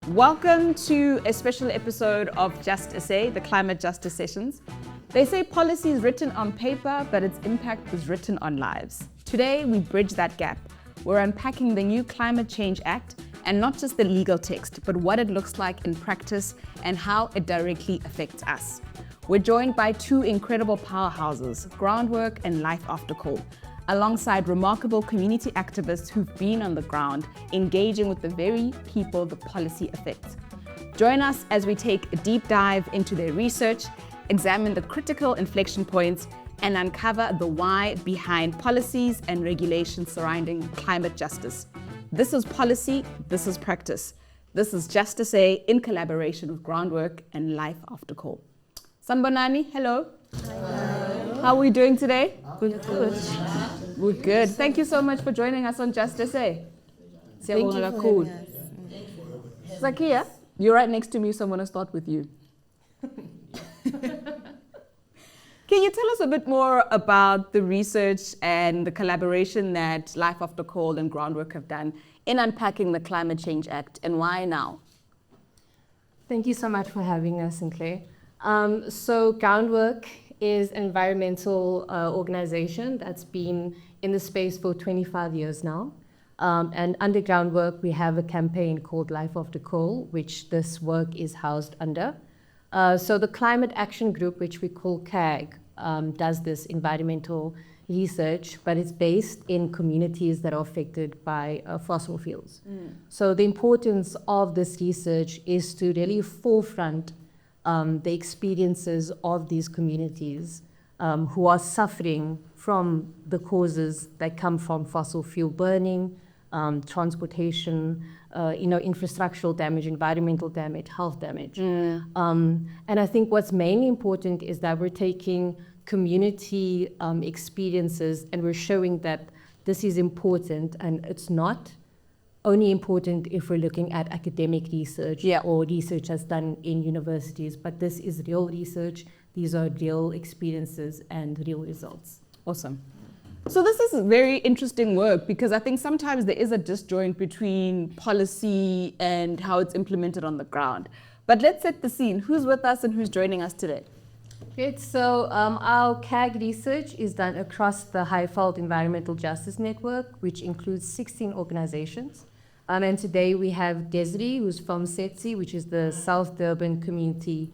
Welcome to a special episode of Just SA, the Climate Justice Sessions. They say policy is written on paper, but its impact is written on lives. Today, we bridge that gap. We're unpacking the new Climate Change Act, and not just the legal text, but what it looks like in practice and how it directly affects us. We're joined by two incredible powerhouses, GroundWork and Life After Coal, alongside remarkable community activists who've been on the ground, engaging with the very people the policy affects. Join us as we take a deep dive into their research, examine the critical inflection points, and uncover the why behind policies and regulations surrounding climate justice. This is policy, this is practice. This is Just SA in collaboration with GroundWork and Life After Coal. Sanbonani, hello. Hello. How are we doing today? Good. We're good. Thank you so much for joining us on Just SA. Thank you for Zakia, you're right next to me, so I'm going to start with you. Can you tell us a bit more about the research and the collaboration that Life After Coal and GroundWork have done in unpacking the Climate Change Act, and why now? Thank you so much for having us, Sinclair. So GroundWork is an environmental organization that's been in the space for 25 years now. And under GroundWork, we have a campaign called Life After Coal, which this work is housed under. So the Climate Action Group, which we call CAG, does this environmental research, but it's based in communities that are affected by fossil fuels. So the importance of this research is to really forefront the experiences of these communities who are suffering from the causes that come from fossil fuel burning, transportation, infrastructural damage, environmental damage, health damage. And I think what's mainly important is that we're taking community experiences and we're showing that this is important, and it's not only important if we're looking at academic research or research that's done in universities, but this is real research. These are real experiences and real results. Awesome. So this is very interesting work, because I think sometimes there is a disjoint between policy and how it's implemented on the ground. But let's set the scene. Who's with us and who's joining us today? Great. So our CAG research is done across the Highveld Environmental Justice Network, which includes 16 organizations. And today we have Desiree, who's from SETSI, which is the South Durban Community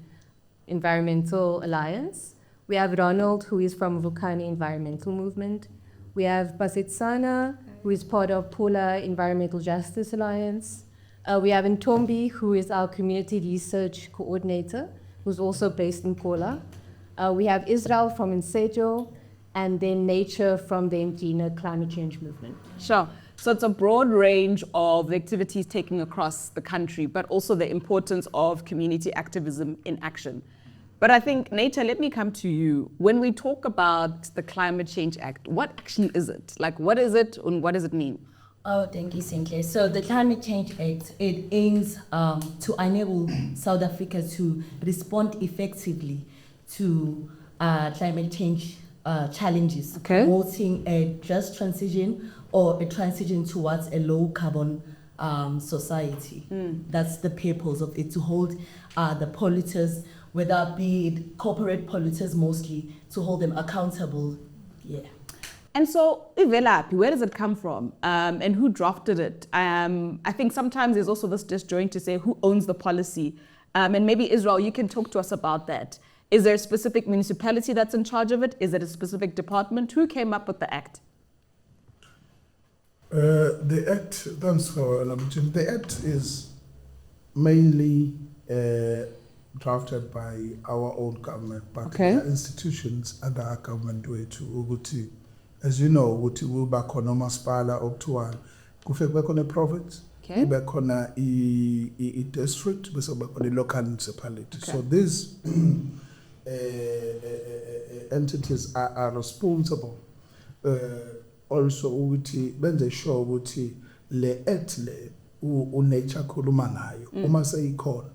Environmental Alliance. We have Ronald, who is from Vukani Environmental Movement. We have Basetsana, who is part of Pula Environmental Justice Alliance. We have Ntombi, who is our community research coordinator, who's also based in Pula. We have Israel from Insejo, and then Nature from the Mgina Climate Change Movement. Sure. So it's a broad range of the activities taken across the country, but also the importance of community activism in action. But I think, Nature, let me come to you. When we talk about the Climate Change Act, what actually is it? Like, what is it and what does it mean? Oh, thank you, Sinclair. So the Climate Change Act, it aims to enable South Africa to respond effectively to climate change challenges, promoting a just transition or a transition towards a low carbon society. That's the purpose of it, to hold the polluters, whether be it corporate polluters mostly, to hold them accountable. Yeah. And so, Ivelapi, where does it come from? And who drafted it? I think sometimes there's also this disjoint to say who owns the policy. And maybe Israel, you can talk to us about that. Is there a specific municipality that's in charge of it? Is it a specific department? Who came up with the act? The act, thanks for Lamjin. The act is mainly drafted by our own government, but the institutions under our government way to, as you know, we back on Masipala up to one, kufek back on a province, back on a district, back on a local municipality. So these entities are responsible. Also benze sure ukuthi le act le unature khuluma nayo uma seyikhona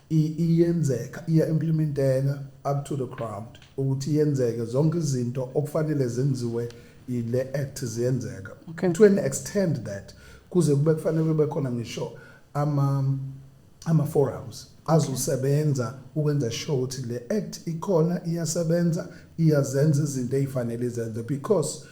iyenzeka implementeka up to the ground ukuthi yenzeke zonke izinto okufanele zenziwe ile act ziyenzeka to an extent that kuze kube kufanele kube khona ngisho ama-forums azosebenza ukwenza sure ukuthi le act ikhona, iyasebenza, iyazenza izinto ey'fanele izenze, because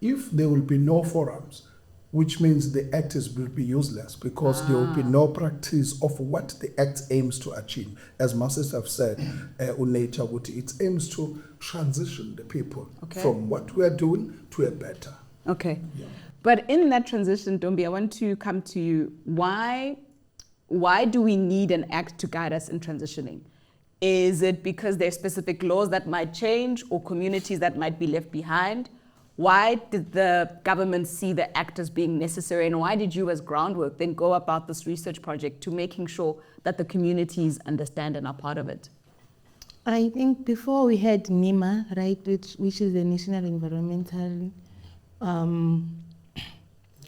if there will be no forums, which means the act will be useless, because there will be no practice of what the act aims to achieve. As Masters have said, it aims to transition the people from what we are doing to a better. Okay. Yeah. But in that transition, Dombi, I want to come to you. Why do we need an act to guide us in transitioning? Is it because there are specific laws that might change or communities that might be left behind? Why did the government see the act as being necessary, and why did you as GroundWork then go about this research project to making sure that the communities understand and are part of it? I think before we had NEMA, right, which is the National Environmental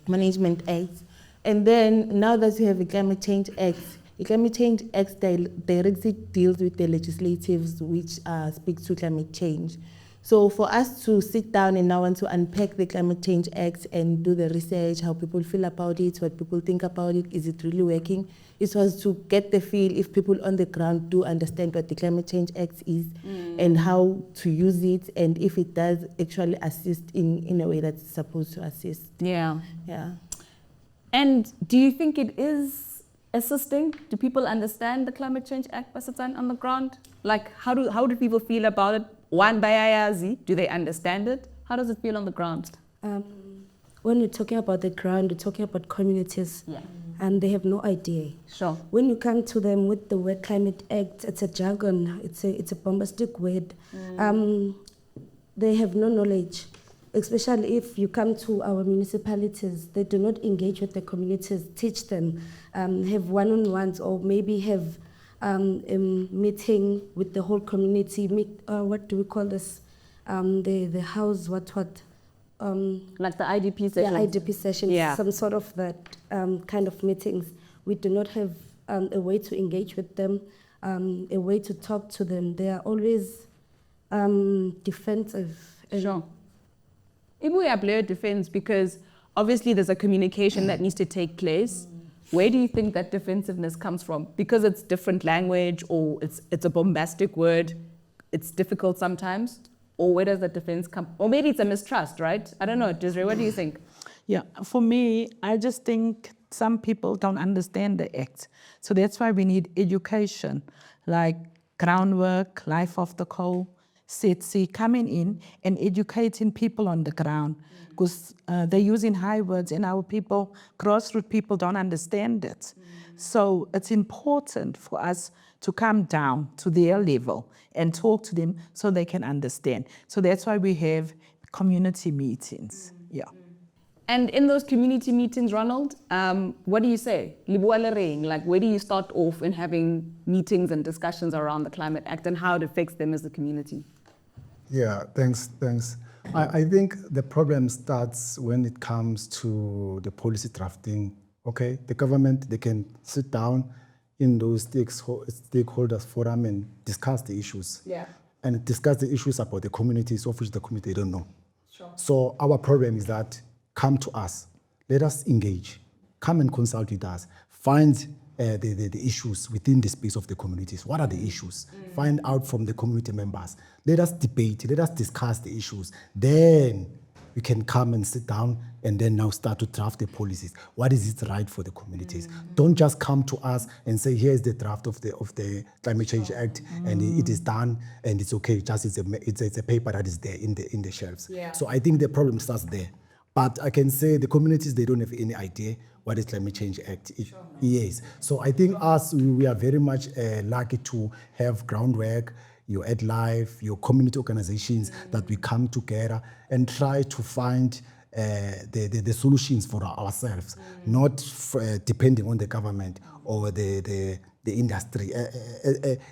Management Act, and then now that we have a Climate Change Act, the Climate Change Act directly deals with the legislatives which speak to climate change. So for us to sit down and now want to unpack the Climate Change Act and do the research, how people feel about it, what people think about it, is it really working? It was to get the feel if people on the ground do understand what the Climate Change Act is and how to use it, and if it does actually assist in a way that's supposed to assist. Yeah. Yeah. And do you think it is assisting? Do people understand the Climate Change Act on the ground? Like, how do people feel about it? One bayayazi, do they understand it? How does it feel on the ground? When we're talking about the ground, we're talking about communities, and they have no idea. Sure. When you come to them with the word Climate Act, it's a jargon, it's a bombastic word. They have no knowledge, especially if you come to our municipalities. They do not engage with the communities, teach them, have one-on-ones, or maybe have a meeting with the whole community. What do we call this? The house, what? Like the IDP sessions? Yeah, IDP sessions, Yeah. some sort of that kind of meetings. We do not have a way to engage with them, a way to talk to them. They are always defensive. Sure. If we apply defense, because obviously there's a communication that needs to take place. Where do you think that defensiveness comes from? Because it's different language, or it's a bombastic word, it's difficult sometimes? Or where does that defense come? Or maybe it's a mistrust, right? I don't know. Desiree, what do you think? Yeah, for me, I just think some people don't understand the act. So that's why we need education, like GroundWork, Life After Coal, SETSI, coming in and educating people on the ground, because they're using high words and our people, grassroots people, don't understand it. So it's important for us to come down to their level and talk to them so they can understand. So that's why we have community meetings. Yeah. And in those community meetings, Ronald, what do you say? Like, where do you start off in having meetings and discussions around the Climate Act and how it affects them as a community? Yeah, thanks. I think the problem starts when it comes to the policy drafting. Okay, the government, they can sit down in those stakeholders forum and discuss the issues. Yeah. And discuss the issues about the communities of which the community don't know. Sure. So our problem is that come to us, let us engage, come and consult with us, find the issues within the space of the communities. What are the issues? Find out from the community members. Let us debate, let us discuss the issues. Then we can come and sit down and then now start to draft the policies. What is it right for the communities? Don't just come to us and say, here's the draft of the Climate Change Act, and it is done and it's okay. Just it's a paper that is there in the shelves. Yeah. So I think the problem starts there. But I can say the communities, they don't have any idea what is Climate Change Act is. So I think we are very much lucky to have GroundWork, your AdLife, your community organizations that we come together and try to find the solutions for ourselves, not depending on the government or the industry.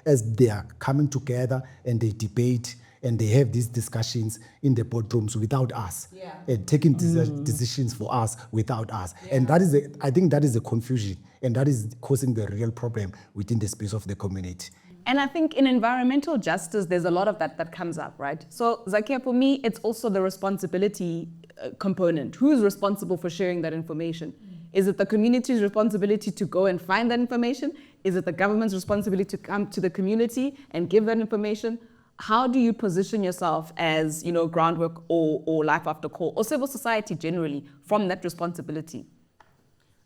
As they are coming together and they debate and they have these discussions in the boardrooms without us, and taking decisions for us without us. And that is, I think that is the confusion, and that is causing the real problem within the space of the community. And I think in environmental justice, there's a lot of that comes up, right? So Zakia, for me, it's also the responsibility component. Who's responsible for sharing that information? Is it the community's responsibility to go and find that information? Is it the government's responsibility to come to the community and give that information? How do you position yourself as, GroundWork or Life After Coal or civil society generally from that responsibility?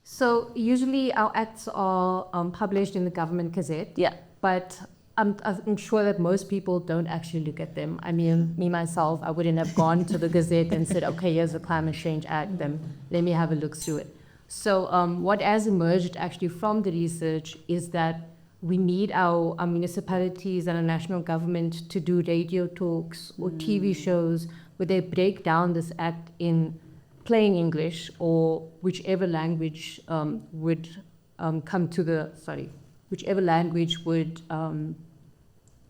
So usually our acts are published in the government gazette. Yeah. But I'm sure that most people don't actually look at them. I mean, me myself, I wouldn't have gone to the gazette and said, okay, here's the Climate Change Act, then let me have a look through it. So what has emerged actually from the research is that we need our municipalities and our national government to do radio talks or TV shows where they break down this act in plain English or whichever language whichever language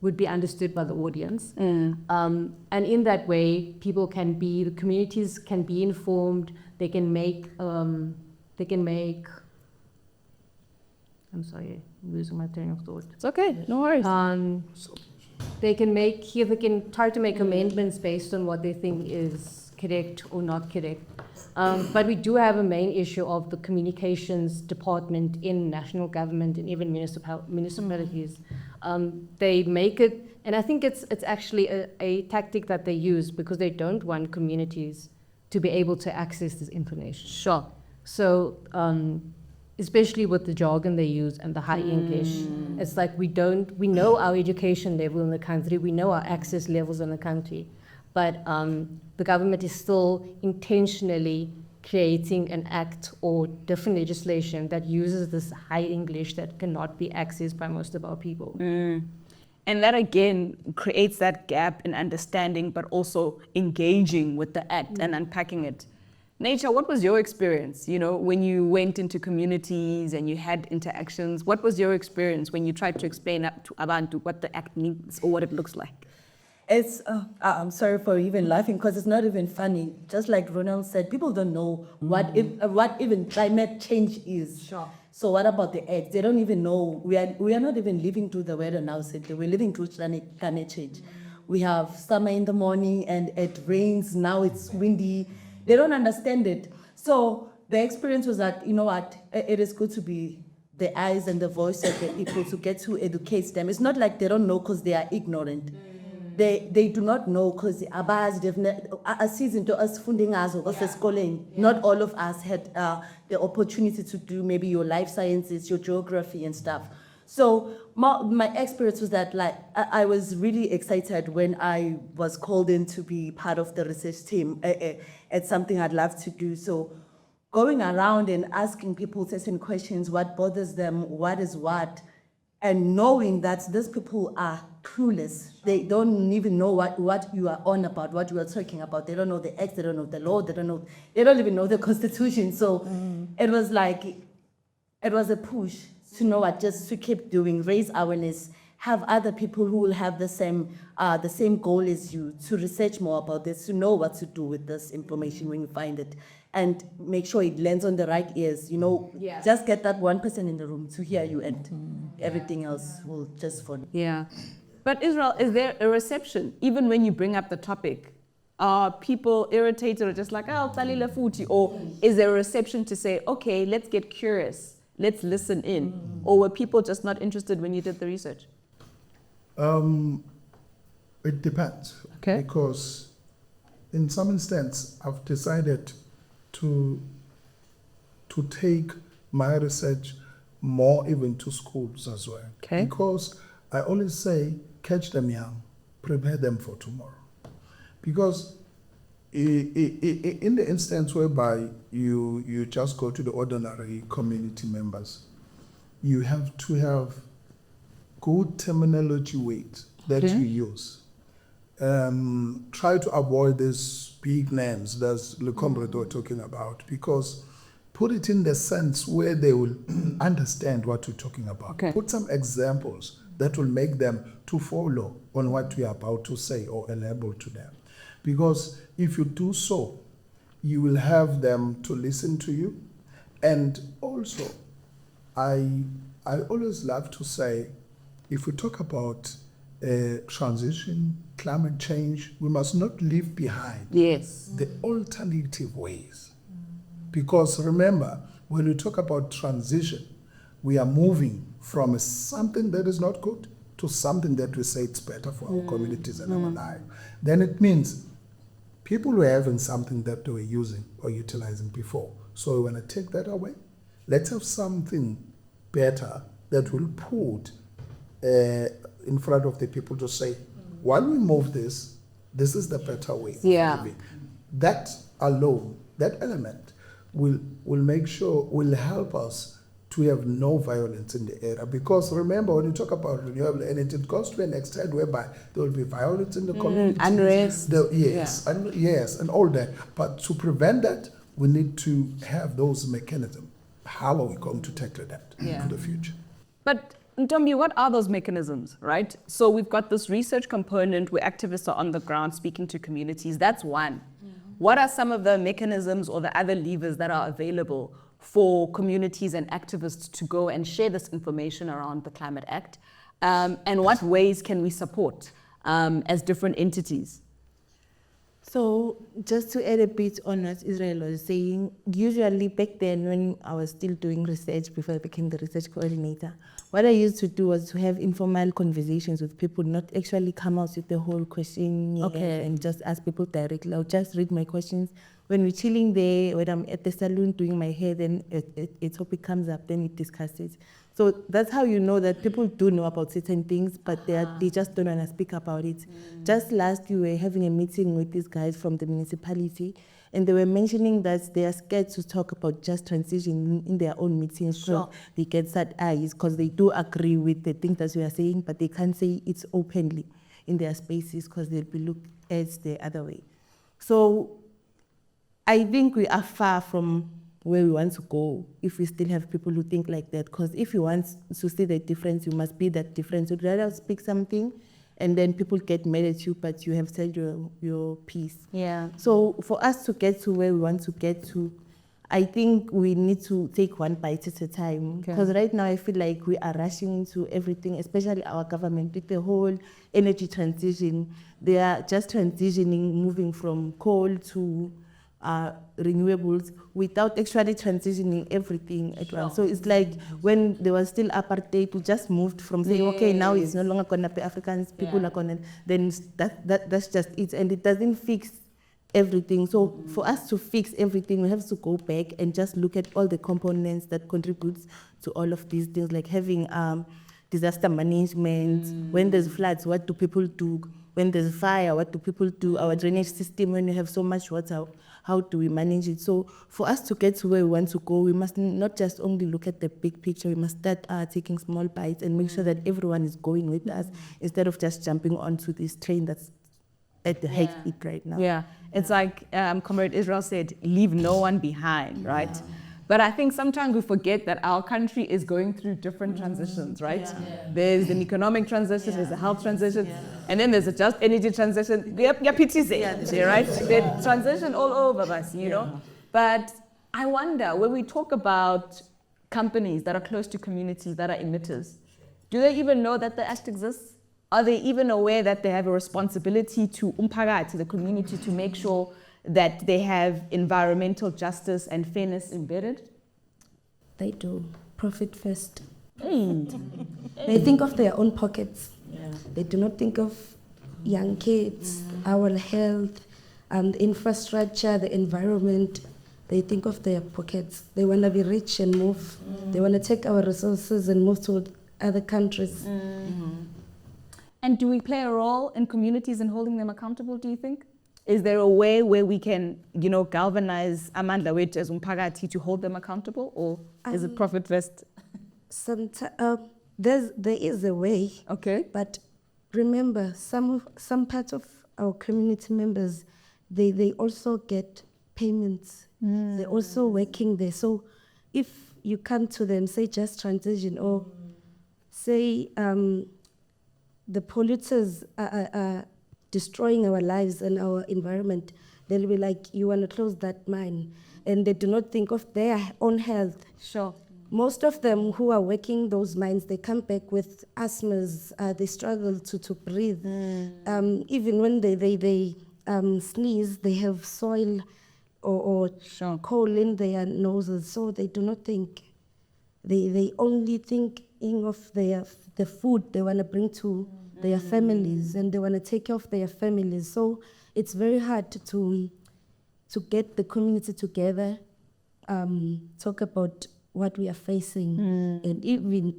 would be understood by the audience. And in that way, the communities can be informed, they can make, I'm sorry, I'm losing my train of thought. It's okay, no worries. They can try to make amendments based on what they think is correct or not correct. But we do have a main issue of the communications department in national government and even municipalities. They make it, and I think it's actually a tactic that they use because they don't want communities to be able to access this information. Sure. So, especially with the jargon they use and the high English, it's like we know our education level in the country, we know our access levels in the country, but the government is still intentionally creating an act or different legislation that uses this high English that cannot be accessed by most of our people. And that again creates that gap in understanding, but also engaging with the act and unpacking it. Nature, what was your experience? When you went into communities and you had interactions, what was your experience when you tried to explain to Abantu what the act means or what it looks like? It's, I'm sorry for even laughing because it's not even funny. Just like Ronald said, people don't know what even climate change is. Sure. So what about the act? They don't even know. We are not even living through the weather now, simply. We're living through climate change. We have summer in the morning and it rains, now it's windy. They don't understand it. So the experience was that, it is good to be the eyes and the voice of the people to get to educate them. It's not like they don't know because they are ignorant. They do not know because not all of us had the opportunity to do maybe your life sciences, your geography and stuff. So my experience was that I was really excited when I was called in to be part of the research team. It's something I'd love to do. So going around and asking people certain questions, what bothers them, what is what, and knowing that these people are clueless. They don't even know what you are on about, what you are talking about. They don't know the acts, they don't know the law, they don't even know the Constitution. So it was a push to know what, just to keep doing, raise awareness, have other people who will have the same goal as you, to research more about this, to know what to do with this information when you find it, and make sure it lands on the right ears. Just get that 1% in the room to hear you, and everything else will just follow. Yeah. But Israel, is there a reception, even when you bring up the topic? Are people irritated or just like, oh, tsalile futhi? Or is there a reception to say, okay, let's get curious, let's listen in? Or were people just not interested when you did the research? It depends. Okay. Because in some instance, I've decided to take my research more even to schools as well. Okay. Because I always say, catch them young, prepare them for tomorrow. Because in the instance whereby you just go to the ordinary community members, you have to have good terminology weight that you use. Try to avoid these big names that the comrade were talking about, because put it in the sense where they will understand what you're talking about. Okay. Put some examples that will make them to follow on what we are about to say or enable to them. Because if you do so, you will have them to listen to you. And also, I always love to say, if we talk about transition, climate change, we must not leave behind Yes. the alternative ways. Because remember, when we talk about transition, we are moving from something that is not good to something that we say it's better for our communities and our life. Then it means people were having something that they were using or utilizing before. So we want to take that away. Let's have something better that will put in front of the people to say, while we move this is the better way of living. That alone, that element will make sure, will help us to have no violence in the area. Because remember, when you talk about renewable energy, it goes to an extent whereby there will be violence in the community. Unrest. Yes, and all that. But to prevent that, we need to have those mechanisms. How are we going to tackle that in the future? But Ntombi, what are those mechanisms, right? So we've got this research component where activists are on the ground speaking to communities. That's one. What are some of the mechanisms or the other levers that are available for communities and activists to go and share this information around the Climate Act? And what ways can we support as different entities? So just to add a bit on what Israel was saying, usually back then when I was still doing research before I became the research coordinator, what I used to do was to have informal conversations with people, not actually come out with the whole question and just ask people directly. I'll just read my questions. When we're chilling there, when I'm at the salon doing my hair, then a topic comes up, then we discuss it. So that's how you know that people do know about certain things, but they just don't want to speak about it. Just last, we were having a meeting with these guys from the municipality, and they were mentioning that they are scared to talk about just transition in their own meetings. So they get sad eyes because they do agree with the things that we are saying, but they can't say it openly in their spaces because they'll be looked at the other way. So I think we are far from where we want to go if we still have people who think like that. Because if you want to see the difference, you must be that difference. You'd rather speak something and then people get mad at you, but you have said your piece. Yeah. So for us to get to where we want to get to, I think we need to take one bite at a time. Because right now I feel like we are rushing into everything, especially our government with the whole energy transition. They are just transitioning, moving from coal to renewables without actually transitioning everything at once. So it's like when there was still apartheid, we just moved from saying, okay, now it's no longer going to be Africans, people are going to, then that's just it. And it doesn't fix everything. So for us to fix everything, we have to go back and just look at all the components that contributes to all of these things, like having disaster management. When there's floods, what do people do? When there's fire, what do people do? Our drainage system, when you have so much water, how do we manage it? So for us to get to where we want to go, we must not just only look at the big picture, we must start taking small bites and make sure that everyone is going with us instead of just jumping onto this train that's at the high speed right now. Yeah, it's like Comrade Israel said, leave no one behind, right? But I think sometimes we forget that our country is going through different transitions, right? There's an economic transition, there's a health transition, and then there's a just energy transition. Right? They transition all over us, you know? But I wonder, when we talk about companies that are close to communities that are emitters, do they even know that the act exists? Are they even aware that they have a responsibility to umphakathi, to the community, to make sure that they have environmental justice and fairness embedded? They do. Profit first. They think of their own pockets. They do not think of young kids, our health, infrastructure, the environment. They think of their pockets. They want to be rich and move. They want to take our resources and move to other countries. And do we play a role in communities in holding them accountable, do you think? Is there a way where we can, galvanize amandla wethu as umphakathi to hold them accountable, or is it profit first? There is a way. Okay. But remember, some parts of our community members, they also get payments. They're also working there. So if you come to them, say just transition, or say the polluters are destroying our lives and our environment, they'll be like, you want to close that mine. And they do not think of their own health. Sure. Most of them who are working those mines, they come back with asthmas, they struggle to breathe. Even when they sneeze, they have soil or coal in their noses, so they do not think. They only thinking of the food they want to bring to their families, and they want to take care of their families. So it's very hard to get the community together, talk about what we are facing, and even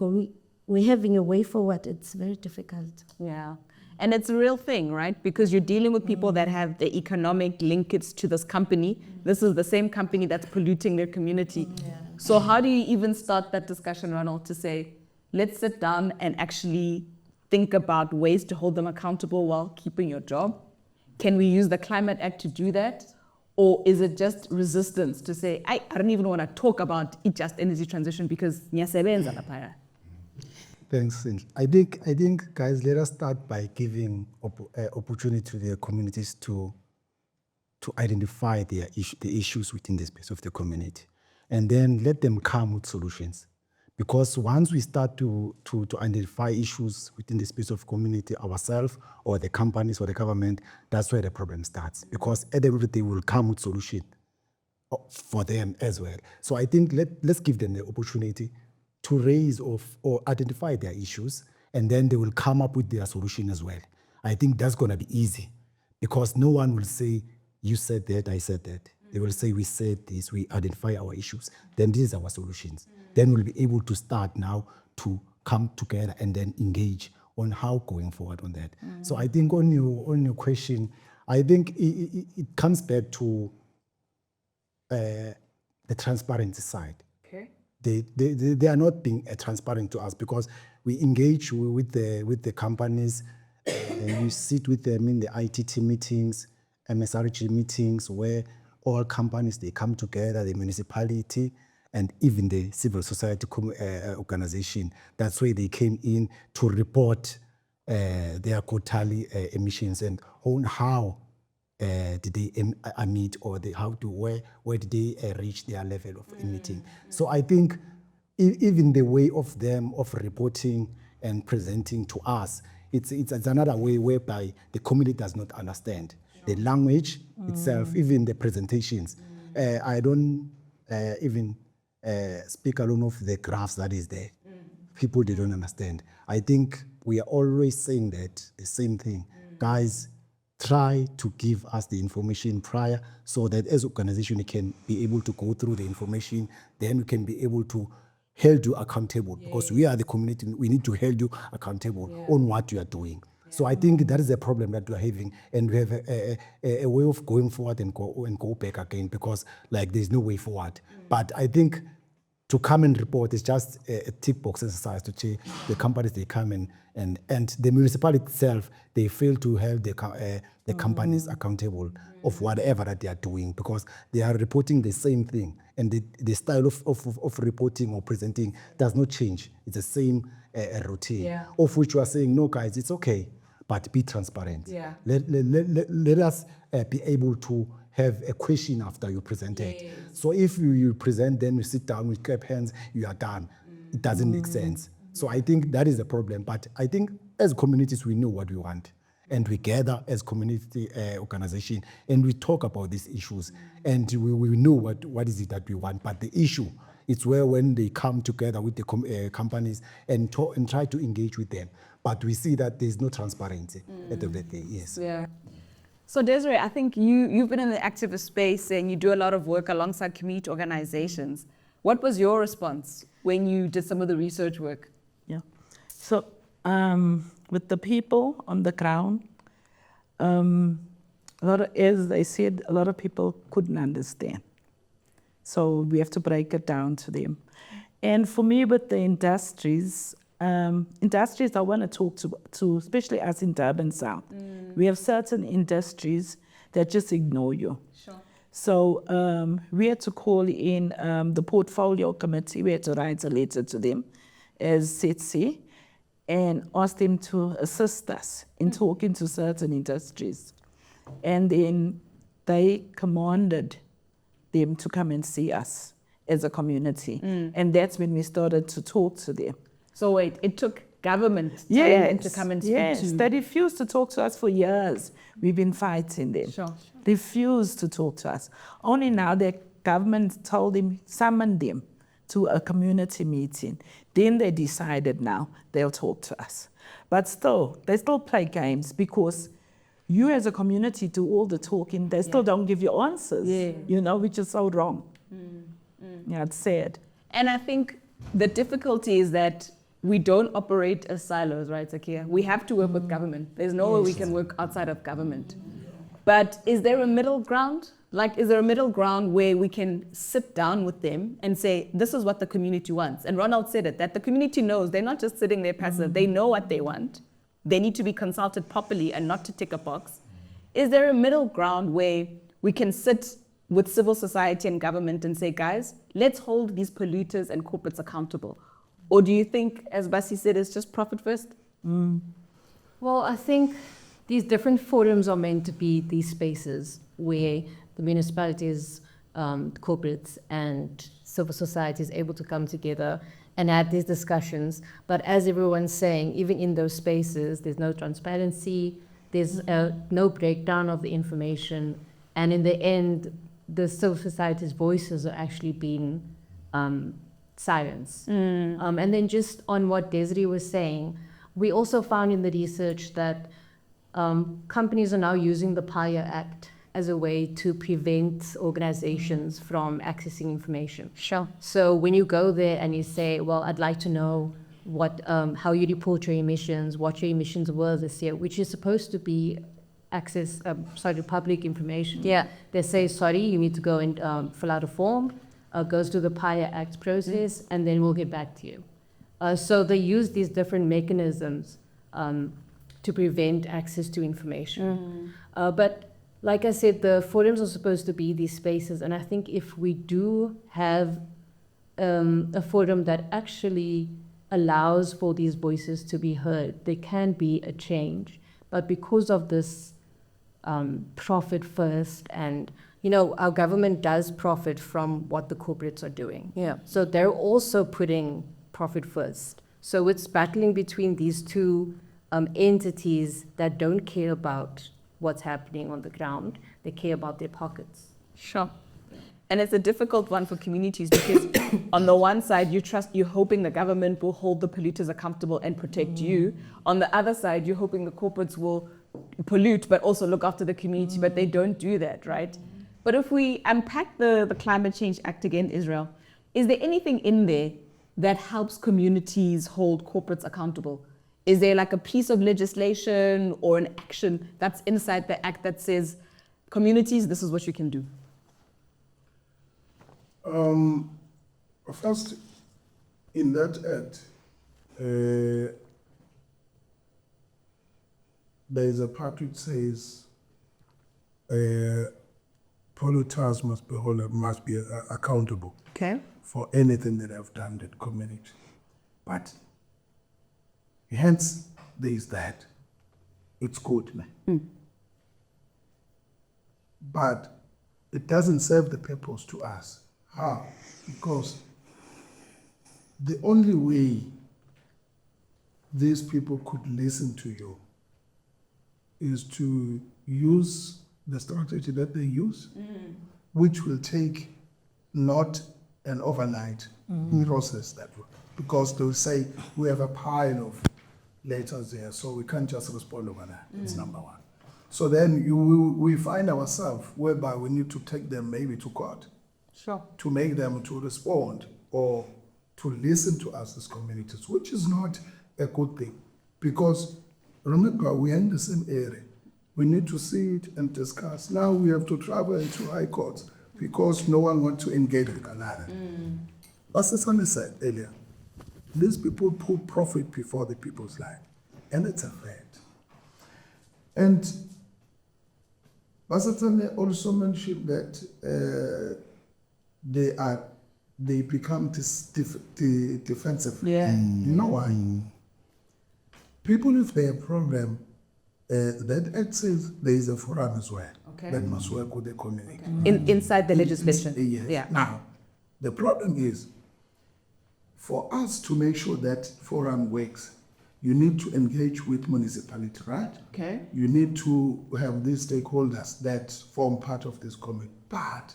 we're having a way forward. It's very difficult. Yeah. And it's a real thing, right? Because you're dealing with people that have the economic linkage to this company. This is the same company that's polluting their community. So how do you even start that discussion, Ronald, to say, let's sit down and actually think about ways to hold them accountable while keeping your job? Can we use the Climate Act to do that? Or is it just resistance to say, I don't even want to talk about just energy transition because ngiyasebenza lapha. Thanks, Cindy. I think, guys, let us start by giving opportunity to the communities to identify the issues within the space of the community, and then let them come with solutions. Because once we start to identify issues within the space of community ourselves, or the companies or the government, that's where the problem starts. Because at the end of the day, will come with solution for them as well. So I think let's give them the opportunity to raise or identify their issues, and then they will come up with their solution as well. I think that's going to be easy, because no one will say, you said that, I said that. They will say, we said this, we identify our issues, then these are our solutions. Then we'll be able to start now to come together and then engage on how going forward on that. So I think on your question, I think it comes back to the transparency side. They are not being transparent to us, because we engage with the companies, and we sit with them in the ITT meetings, MSRG meetings, where all companies, they come together, the municipality, and even the civil society organization. That's where they came in to report their quarterly emissions and on how did they emit, or where did they reach their level of emitting. So I think even the way of them of reporting and presenting to us, it's another way whereby the community does not understand the language itself, even the presentations. I don't even speak alone of the graphs that is there. People, they don't understand. I think we are always saying that the same thing. Guys, try to give us the information prior, so that as organization we can be able to go through the information, then we can be able to hold you accountable, because we are the community. We need to hold you accountable on what you are doing. So I think that is a problem that we are having, and we have a way of going forward and go back again, because like there's no way forward. But I think to come and report is just a tick box exercise to say the companies, they come and the municipality itself, they fail to hold the companies accountable of whatever that they are doing, because they are reporting the same thing, and the style of reporting or presenting does not change. It's the same routine, of which we are saying, no guys, it's okay, but be transparent. Let us be able to have a question after you presented. So if you present, then you sit down, we clap hands, you are done. It doesn't make sense. So I think that is a problem. But I think as communities, we know what we want. And we gather as community organization, and we talk about these issues. And we know what is it that we want. But the issue, it's where when they come together with the companies and try to engage with them. But we see that there's no transparency at the end of the day, yes. Yeah. So Desiree, I think you've been in the activist space and you do a lot of work alongside community organizations. What was your response when you did some of the research work? Yeah. So with the people on the ground, as they said, a lot of people couldn't understand. So we have to break it down to them. And for me, with the industries, I want to talk to, especially us in Durban South. We have certain industries that just ignore you. Sure. So we had to call in the portfolio committee. We had to write a letter to them as SETSI and ask them to assist us in talking to certain industries. And then they commanded them to come and see us as a community. And that's when we started to talk to them. So wait, it took government telling them to come and speak yes. to. They refused to talk to us for years. We've been fighting them. Sure. Refused to talk to us. Only now the government told him, summoned them to a community meeting. Then they decided now they'll talk to us. But still, they still play games because you as a community do all the talking, they still don't give you answers, you know, which is so wrong. Yeah, it's sad. And I think the difficulty is that we don't operate as silos, right, Zakia? We have to work with government. There's no way we can work outside of government. But is there a middle ground? Like, is there a middle ground where we can sit down with them and say, this is what the community wants? And Ronald said it, that the community knows they're not just sitting there passive, they know what they want. They need to be consulted properly and not to tick a box. Is there a middle ground where we can sit with civil society and government and say, guys, let's hold these polluters and corporates accountable? Or do you think, as Basi said, it's just profit first? Well, I think these different forums are meant to be these spaces where the municipalities, corporates, and civil society is able to come together and have these discussions. But as everyone's saying, even in those spaces, there's no transparency, there's no breakdown of the information, and in the end, the civil society's voices are actually being silenced. And then just on what Desiree was saying, we also found in the research that companies are now using the PIA Act as a way to prevent organizations from accessing information. Sure. So when you go there and you say, well, I'd like to know what, how you report your emissions, what your emissions were this year, which is supposed to be public information. Yeah. They say, sorry, you need to go and fill out a form, goes through the PIA Act process, and then we'll get back to you. So they use these different mechanisms to prevent access to information. But like I said, the forums are supposed to be these spaces, and I think if we do have a forum that actually allows for these voices to be heard, there can be a change. But because of this profit first, and you know, our government does profit from what the corporates are doing. Yeah. So they're also putting profit first. So it's battling between these two entities that don't care about what's happening on the ground. They care about their pockets. Sure. And it's a difficult one for communities because on the one side, you're hoping the government will hold the polluters accountable and protect you. On the other side, you're hoping the corporates will pollute but also look after the community, but they don't do that, right? But if we unpack the Climate Change Act again, Israel, is there anything in there that helps communities hold corporates accountable? Is there like a piece of legislation or an action that's inside the act that says, communities, this is what you can do? First, in that act, there is a part which says polluters must be accountable for anything that they've done to the community. But hence, there is that. It's good, man. But it doesn't serve the purpose to us. How? Because the only way these people could listen to you is to use the strategy that they use, which will take not an overnight process that way. Because they'll say, we have a pile of letters there, so we can't just respond overnight. That's number one. So then we find ourselves whereby we need to take them maybe to court. Sure. To make them to respond or to listen to us as communities, which is not a good thing. Because remember, we are in the same area. We need to see it and discuss. Now we have to travel into high courts because no one wants to engage with another. As Sasane said earlier, these people put profit before the people's life. And it's a fact. And Basatane also mentioned that they become defensive. Yeah. You know why? People, if they have a problem, that Act says there is a forum as well that must work with the community. Inside the legislation. Yes. Yeah. Now, the problem is, for us to make sure that forum works, You need to engage with municipality, right? Okay. You need to have these stakeholders that form part of this committee. But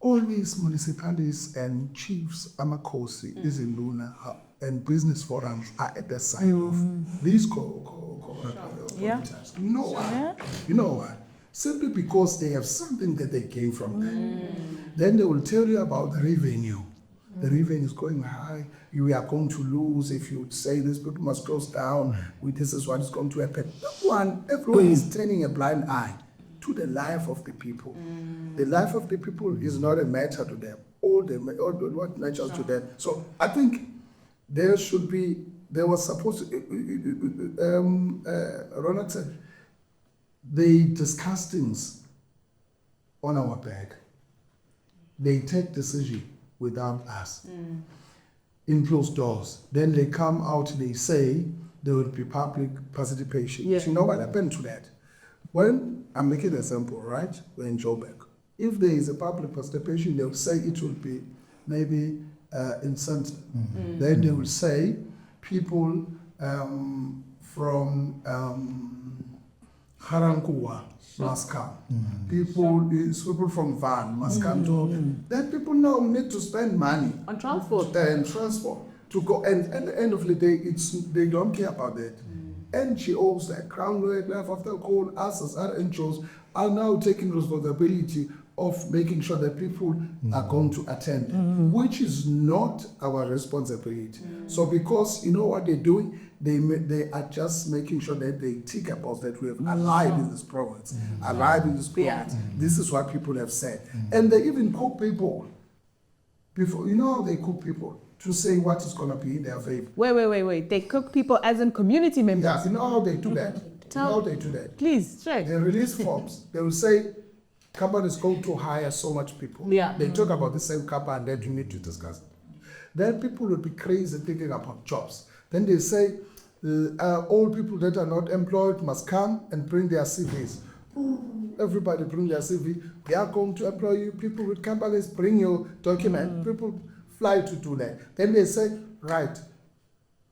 all these municipalities and chiefs, Amakosi, Izinduna, and business forums are at the side of these Yeah. polluters. You know why? You know why? Simply because they have something that they gain from that. Then they will tell you about the revenue. The revenue is going high. You are going to lose if you say this people must close down. This is what is going to happen. Everyone is turning a blind eye to the life of the people. The life of the people is not a matter to them. All what matters to them. So I think there was supposed to, Ronald said, they discuss things on our back. They take decision without us. In closed doors. Then they come out, they say there will be public participation. Yeah. You know what happened to that? When, I'm making an example, right? We're in Joburg. If there is a public participation, they'll say it will be maybe in Santa. Then they will say people from Harankuwa must come. People from Van must come to. Then people now need to spend money On transport. and transport to go. And at the end of the day, they don't care about that. NGOs like GroundWork Life After Coal, us as other NGOs are now taking responsibility of making sure that people are going to attend, which is not our responsibility. So because you know what they're doing, they are just making sure that they tick a box that we have arrived in this province, arrived in this province. This is what people have said. And they even cook people. Before, you know how they cook people? To say what is going to be in their favor. Wait. They cook people as in community members. Yeah, you know how they do that? You know how they do that? Please, check. They release forms. They will say, company is going to hire so much people. Yeah. They talk about the same company and then you need to discuss it. Then people will be crazy thinking about jobs. Then they say, all people that are not employed must come and bring their CVs. Everybody bring their CV. They are going to employ you. People with companies, bring your document. People fly to do that. Then they say, right,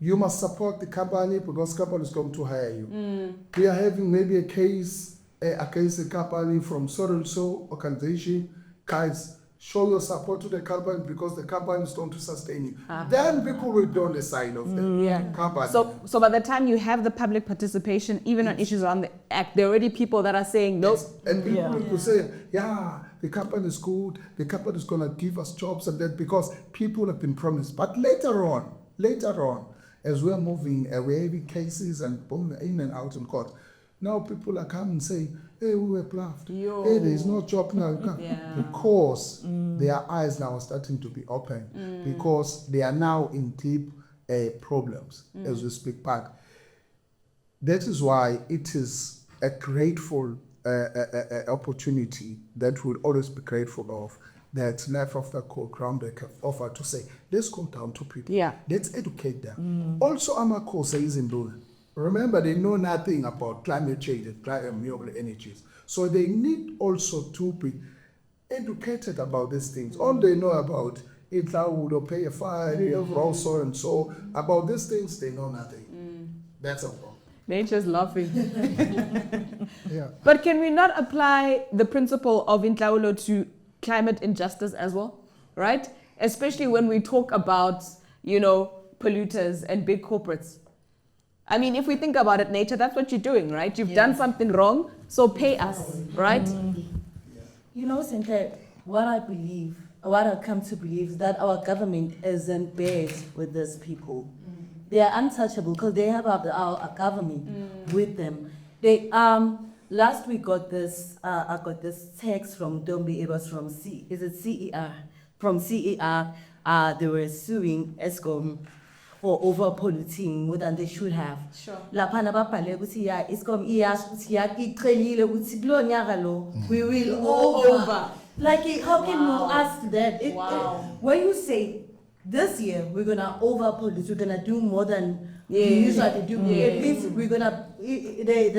you must support the company because company is going to hire you. We are having maybe a case against a company from so organization. Guys, show your support to the company because the company is going to sustain you. Then people will be on the side of the company. So by the time you have the public participation, even on issues around the act, there are already people that are saying nope. And people will say, the company is good, the company is going to give us jobs and that because people have been promised. But later on, as we're moving, we're having cases and boom, in and out in court. Now people are coming and say, hey, we were bluffed. Hey, there's no job now. Because their eyes now are starting to be open because they are now in deep problems as we speak back. That is why it is a grateful opportunity that we'll always be grateful of that Life After Coal GroundWork have offered to say, let's go down to people. Yeah. Let's educate them. Also, Amako says in Dona, remember, they know nothing about climate change and renewable energies. So they need also to be educated about these things. All they know about it would pay a fine, also and so. About these things, they know nothing. That's a problem. Nature's laughing. Yeah. But can we not apply the principle of Intlaulo to climate injustice as well? Right? Especially when we talk about, polluters and big corporates. I mean, if we think about it, nature, that's what you're doing, right? You've done something wrong, so pay us, right? Cynthia, what I've come to believe is that our government isn't bad with these people. They are untouchable because they have our government with them. They last week I got this text from Dombi. It was from CER? From CER, they were suing ESCOM for over-polluting more than they should have. Sure. Laphana babhale ukuthi ESCOM iyasho ukuthi yaqiqelile ukuthi kulo nyaka lo we will over. Like how can you ask that? When you say this year we're gonna over-pollute, we're gonna do more than we usually do. It means we're gonna they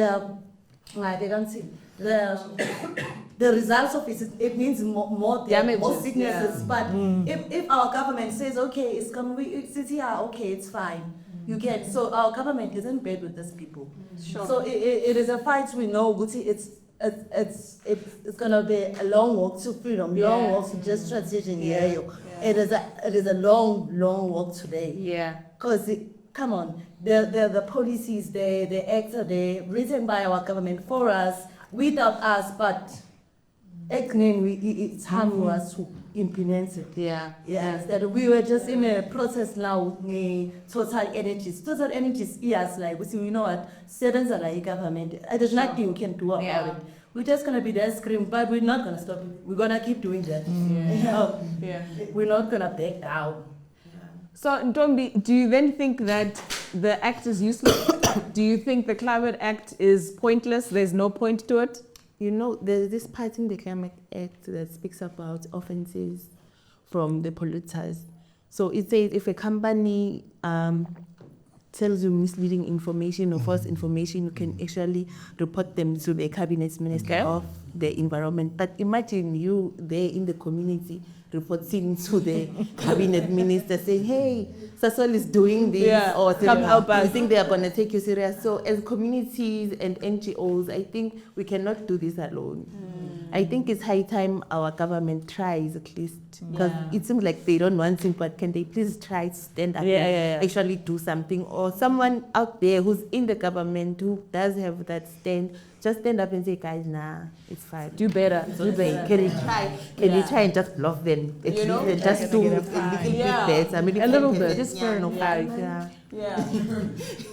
don't see the results of it means more damage, more sicknesses. But if our government says, okay, it's coming, it's here, okay, it's fine. You get, so our government is in bed with these people. Sure. So it is a fight. We know it's gonna be a long walk to freedom, long walk to just transition. It is a long walk today. Yeah. Because come on, the policies, the acts are there, written by our government for us, without us, but it's hard for us to implement it. Yeah. Yes, that we were just in a process now with Total Energies. Total Energies, yes, like we see, you know what, citizens are like government. There's nothing we can do about it. We're just gonna be there screaming, but we're not gonna stop it. We're gonna keep doing that. We're not gonna back down. So, Ntombi, do you then think that the act is useless? Do you think the Climate Act is pointless? There's no point to it? You know, there's this part in the Climate Act that speaks about offences from the polluters. So it says if a company tells you misleading information or false information, you can actually report them to the Cabinet Minister of the Environment. But imagine you there in the community reporting to the Cabinet Minister saying, hey, Sasol is doing this, or come help us. You think they are going to take you serious? So as communities and NGOs, I think we cannot do this alone. I think it's high time our government tries at least, because it seems like they don't want to, but can they please try to stand up and actually do something? Or someone out there who's in the government who does have that stand, just stand up and say, guys, nah, it's fine. Do better. Can you try? Can you try and just bluff them? You know? Just do a little bit better. A little bit. Just for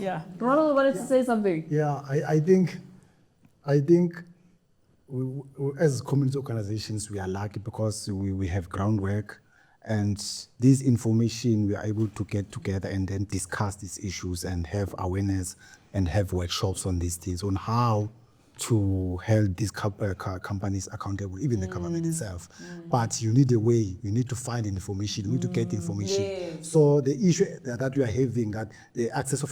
Yeah. Ronald wanted to say something. Yeah, I think we, as community organizations, we are lucky because we have GroundWork, and this information we are able to get together and then discuss these issues and have awareness and have workshops on these things, on how to hold these companies accountable, even the government itself. But you need a way, you need to find information, you need to get information. Yes. So the issue that we are having, that the access of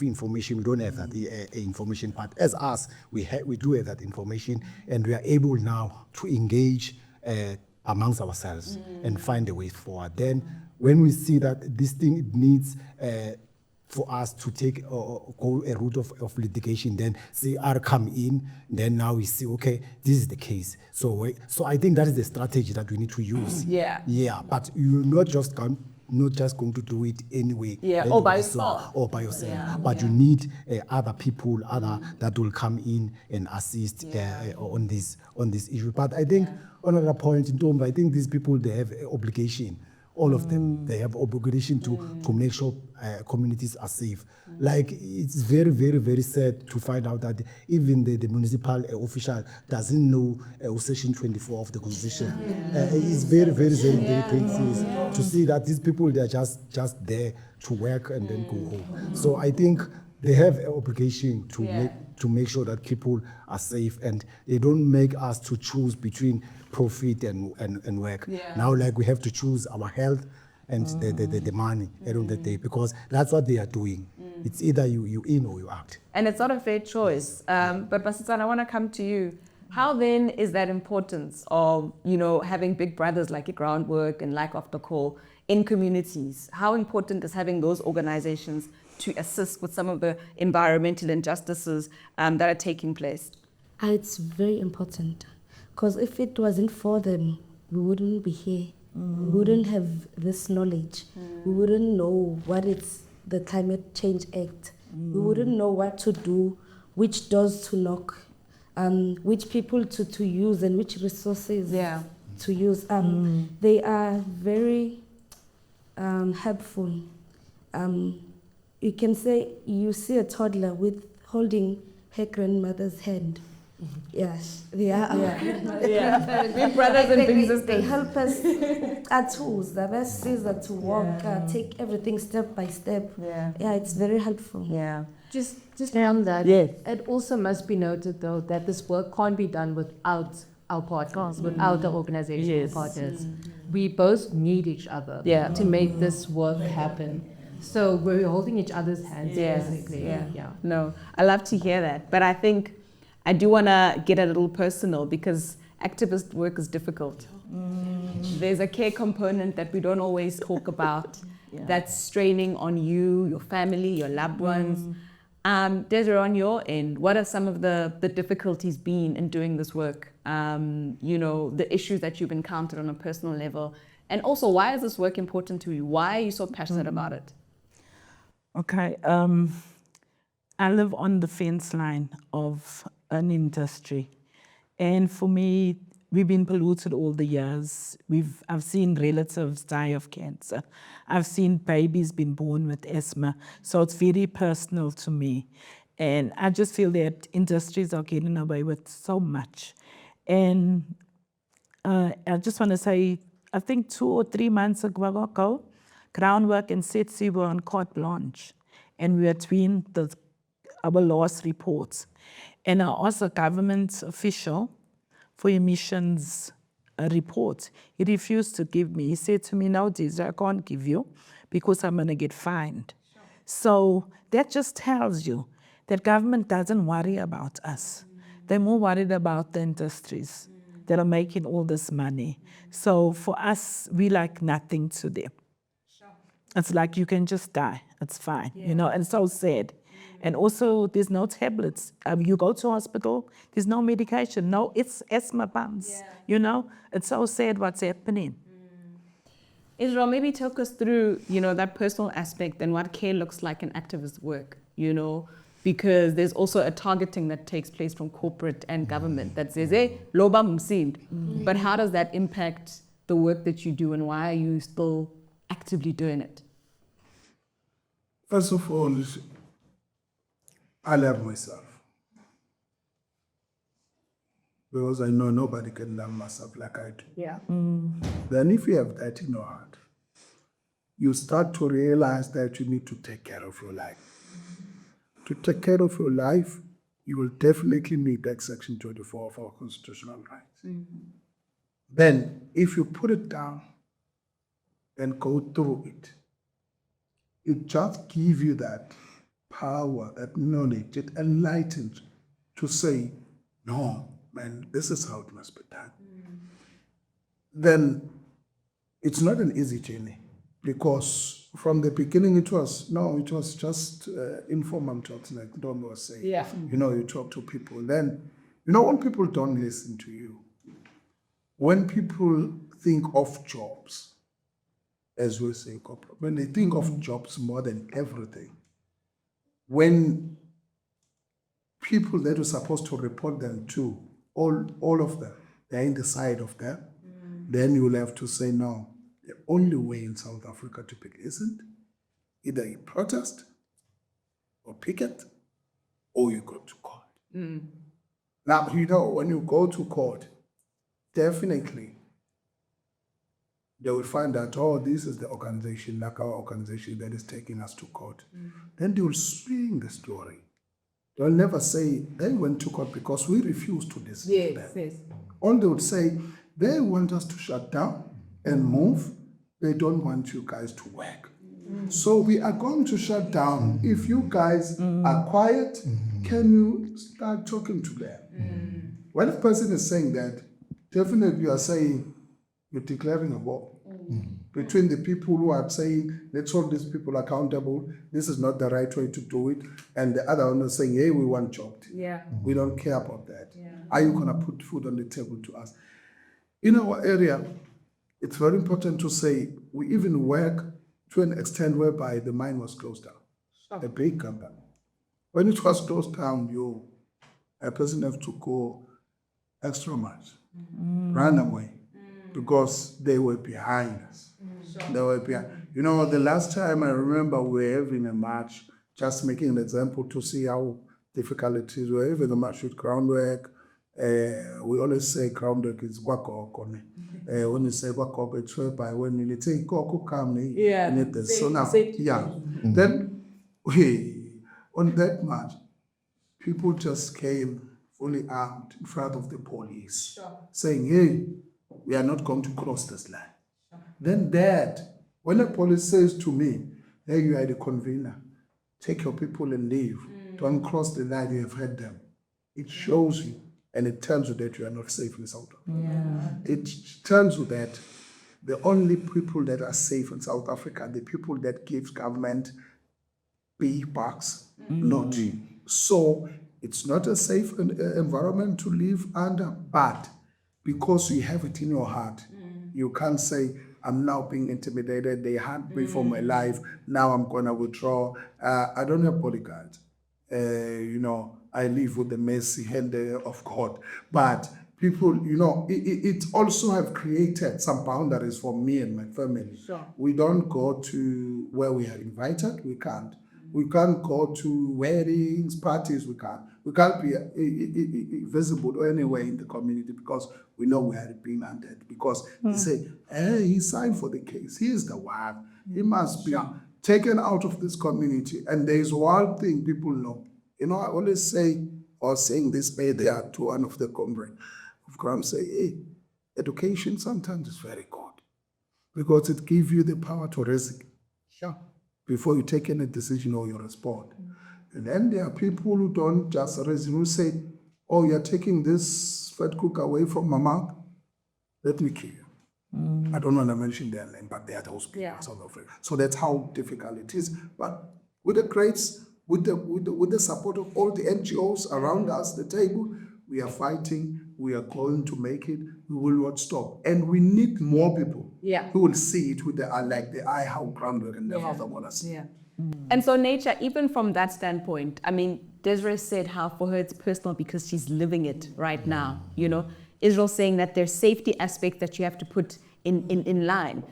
information, we don't have that information. But as us, we do have that information, and we are able now to engage amongst ourselves and find a way forward. Then when we see that this thing needs for us to take go a route of litigation, then CR come in, then now we see, okay, this is the case. So I think that is the strategy that we need to use. Yeah, but you're not just going to do it anyway. All by yourself. But you need other people, that will come in and assist on this issue. But I think on another point, in Tomba, I think these people, they have an obligation. All of them, they have obligation to make sure communities are safe. Like, it's very, very, very sad to find out that even the municipal official doesn't know Section 24 of the Constitution. It's very, very, very, very painful to see that these people, they're just there to work and then go home. So I think they have an obligation to make sure that people are safe, and they don't make us to choose between profit and work. Now, like, we have to choose our health and the money at the end of the day, because that's what they are doing. It's either you in or you out. And it's not a fair choice. But Basitsana, I want to come to you. How then is that importance of, having big brothers like GroundWork and Life After Coal in communities? How important is having those organizations to assist with some of the environmental injustices that are taking place? It's very important, because if it wasn't for them, we wouldn't be here. We wouldn't have this knowledge. We wouldn't know what is the Climate Change Act. We wouldn't know what to do, which doors to knock, which people to use, and which resources to use. They are very helpful. You can say you see a toddler holding her grandmother's hand. Yes, they are. Big brothers and big sisters. They help us. Our tools, the best scissor to walk, take everything step by step. It's very helpful. Just on that, Yes. it also must be noted, though, that this work can't be done without our partners, without the organizational partners. We both need each other to make this work happen. So we're holding each other's hands, basically. No, I love to hear that. But I think I do want to get a little personal, because activist work is difficult. There's a care component that we don't always talk about. that's straining on you, your family, your loved ones. Desiree, on your end, what are some of the difficulties been in doing this work? The issues that you've encountered on a personal level, and also why is this work important to you? Why are you so passionate about it? Okay, I live on the fence line of an industry, and for me, we've been polluted all the years. I've seen relatives die of cancer. I've seen babies being born with asthma. So it's very personal to me. And I just feel that industries are getting away with so much. And I just want to say, I think 2 or 3 months ago, GroundWork and SETSI were on carte blanche. And we were between our last reports. And I asked a government official for emissions report. He refused to give me. He said to me, no, Desiree, I can't give you because I'm going to get fined. Sure. So that just tells you that government doesn't worry about us. They're more worried about the industries that are making all this money. So for us, we like nothing to them. Sure. It's like you can just die. It's fine, and it's so sad. And also, there's no tablets. You go to hospital, there's no medication. No, it's asthma pumps. It's so sad what's happening. Israel, maybe talk us through, that personal aspect and what care looks like in activist work, because there's also a targeting that takes place from corporate and government that says, hey, loba msind. But how does that impact the work that you do, and why are you still actively doing it? First of all, I love myself, because I know nobody can love myself like I do. Yeah. Then if you have that in your heart, you start to realize that you need to take care of your life. To take care of your life, you will definitely need that Section 24 of our constitutional rights. Then, if you put it down and go through it, it just gives you that power, that knowledge, it enlightens to say, no, man, this is how it must be done. Then it's not an easy journey, because from the beginning it was just informal talks, like Dom was saying. Yeah. You talk to people. Then, when people don't listen to you, when people think of jobs, as we say, when they think of jobs more than everything, when people that are supposed to report them to, all of them, they're in the side of them, then you will have to say, no, the only way in South Africa to be listened, either you protest or picket, or you go to court. Now, when you go to court, definitely they will find out, this is the organization, like our organization, that is taking us to court. Then they will swing the story. They'll never say they went to court because we refuse to listen to them. Yes. All they would say, they want us to shut down and move. They don't want you guys to work. So we are going to shut down. If you guys are quiet, can you start talking to them? When a person is saying that, definitely you are saying, you're declaring a war between the people who are saying, let's hold these people accountable, this is not the right way to do it, and the other one is saying, hey, we want jobs. Yeah. We don't care about that. Yeah. Are you going to put food on the table to us? In our area, it's very important to say, we even work to an extent whereby the mine was closed down. Sure. A big company. When it was closed down, a person has to go extra miles, run away, because they were behind us. Sure. They were behind. The last time I remember we were having a march, just making an example to see how difficult it is. We were having a march with GroundWork. We always say GroundWork is Gwakoko. When you say Gwakoko, it's whereby when you say Koko come, so now, Then on that march, people just came fully armed in front of the police, saying, hey, we are not going to cross this line. Then when the police says to me, hey, you are the convener, take your people and leave. Don't cross the line, you have heard them. It shows you, and it tells you that you are not safe in South Africa. Yeah. It tells you that the only people that are safe in South Africa are the people that give government big bucks, not. So it's not a safe environment to live under, but because you have it in your heart, you can't say, I'm now being intimidated, they hunt me for my life, now I'm gonna withdraw. I don't have bodyguards. I live with the mercy hand of God. But people, it also have created some boundaries for me and my family. Sure. We don't go to where we are invited, we can't. We can't go to weddings, parties, we can't. We can't be visible anywhere in the community because we know we are being hunted. Because they say, he signed for the case, he is the one. He must be taken out of this community. And there is one thing people know. I always say, or saying this way there to one of the comrades of crime, say, education sometimes is very good because it gives you the power to risk before you take any decision or you respond. And then there are people who don't just reason, who say, you're taking this fat cook away from Mama, let me kill you. I don't want to mention their name, but they are those people in South Africa. So that's how difficult it is. But with the grace, with the support of all the NGOs around us, the table, we are fighting, we are going to make it, we will not stop. And we need more people who will see it with the eye, how GroundWork and how they want to see it. And so Nature, even from that standpoint, I mean, Desiree said how for her it's personal because she's living it right now, Israel saying that there's safety aspects that you have to put in line.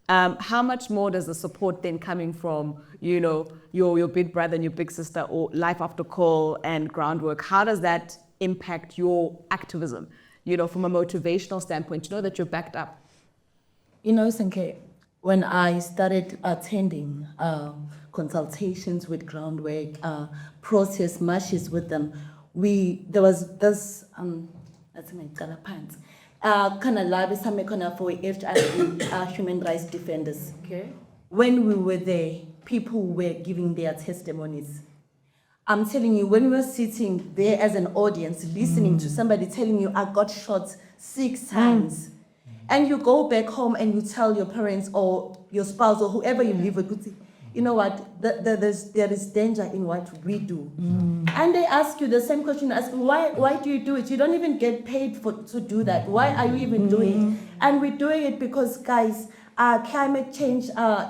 How much more does the support then coming from, your big brother and your big sister or Life After Coal and GroundWork, how does that impact your activism, from a motivational standpoint, that you're backed up? Senke, when I started attending consultations with GroundWork, process marches with them, there was this, that's my color pants, kind of lobby for HIV, human rights defenders. Okay. When we were there, people were giving their testimonies. I'm telling you, when we were sitting there as an audience, listening to somebody telling you, I got shot 6 times, and you go back home and you tell your parents or your spouse or whoever you live with, you know what, there is danger in what we do. And they ask you the same question, why do you do it? You don't even get paid to do that. Why are you even doing it? And we're doing it because, guys, climate change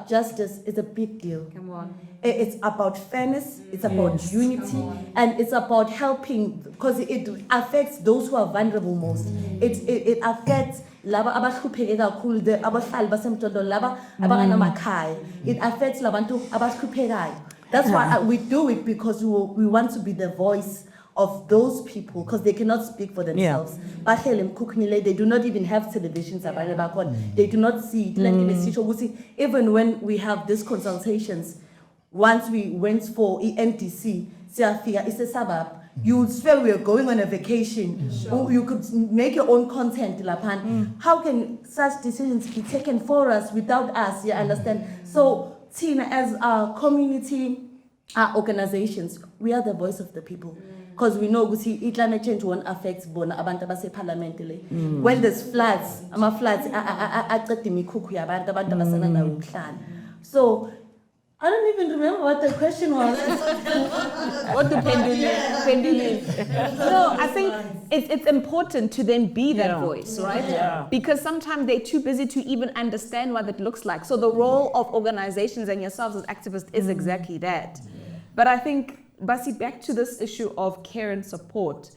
justice is a big deal. Come on. It's about fairness, it's about unity, and it's about helping, because it affects those who are vulnerable most. It affects laba abahlupheke kakhulu, the abahlali basemtondo, laba abanganamakhaya. It affects labantu abahluphekayo. That's why we do it, because we want to be the voice of those people, because they cannot speak for themselves. They do not even have televisions. They do not see it. Even when we have these consultations, once we went for NTC, it's a suburb. You would swear we are going on a vacation. Or you could make your own content, Lapan. How can such decisions be taken for us without us? You understand? So, Tina, as our community organizations, we are the voice of the people. Because we know climate change won't affect bona abantu abase parliament. When there's floods, so I don't even remember what the question was. What the pendulum? No, I think it's important to then be that voice, right? Yeah. Because sometimes they're too busy to even understand what it looks like. So the role of organizations and yourselves as activists is exactly that. But I think, Basi, back to this issue of care and support,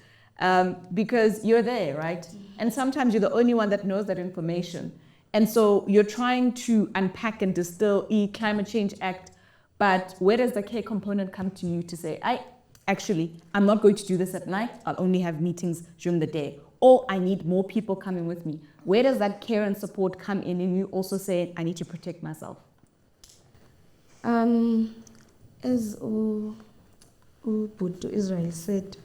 because you're there, right? And sometimes you're the only one that knows that information. And so you're trying to unpack and distill Climate Change Act, but where does the care component come to you to say, I'm not going to do this at night, I'll only have meetings during the day, or I need more people coming with me? Where does that care and support come in, and you also say, I need to protect myself? As Buddha Israel said,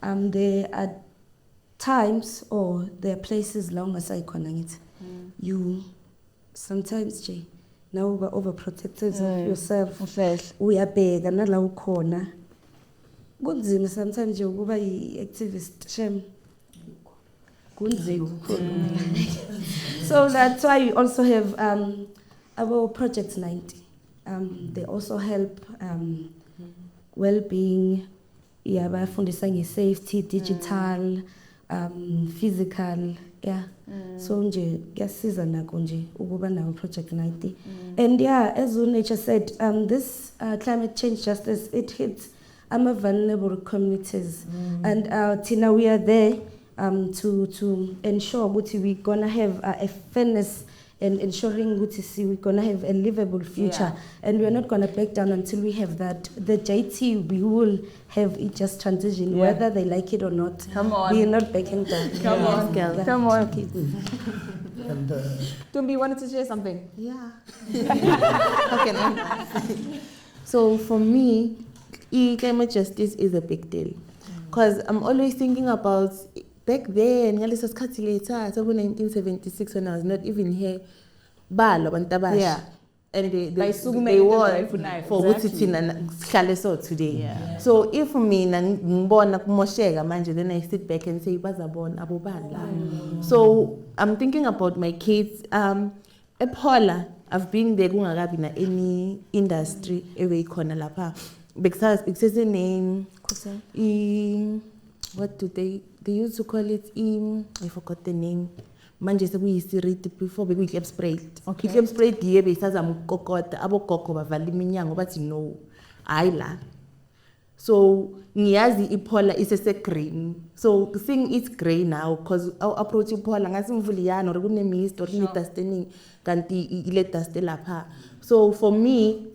there are times or there are places long as I connect. You sometimes, Jay, now we're overprotected of yourself. We are big and not allow corner. Good sometimes you go by activist shame. So that's why we also have our Project 90. They also help well-being, bayafundisa safety, digital, physical, yeah. So nje kuyasiza nako nje ukuba nawo Project 90. And yeah, as Nature said, this climate change justice, it hits vulnerable communities. And Tina, we are there to ensure that we're gonna have a fairness and ensuring we're gonna have a livable future. And we're not gonna back down until we have that. The JT, we will have a just transition, whether they like it or not. Come on. We're not backing down. Come on. Girl. Come on. And Tumbi wanted to share something. Yeah. Okay. So for me, climate justice is a big deal. Because I'm always thinking about back then, later, so 1976 when I was not even here, Yeah. And they Bayisukumele won into life, for what it's in so today. Yeah. So if mina ngibona kumosheka manje, then I sit back and say bazabona abobani la. So I'm thinking about my kids. Epola, I've been there kungakabi na any industry ebeyikhona lapha. Because the name, what do they used to call it? I forgot the name. Manje sekuyisiriti before bekuyi-clap spray. Okay. I-clap spray diye besazama ukukokota abogogo bavala iminyango bathi no hayi la. So ngiyazi iPola isese-green. So seeing it's grey now because our approach iPola ngasi mvuliyana or kune-mist or kune-dust eningi kanti ile dust lapha. So for me,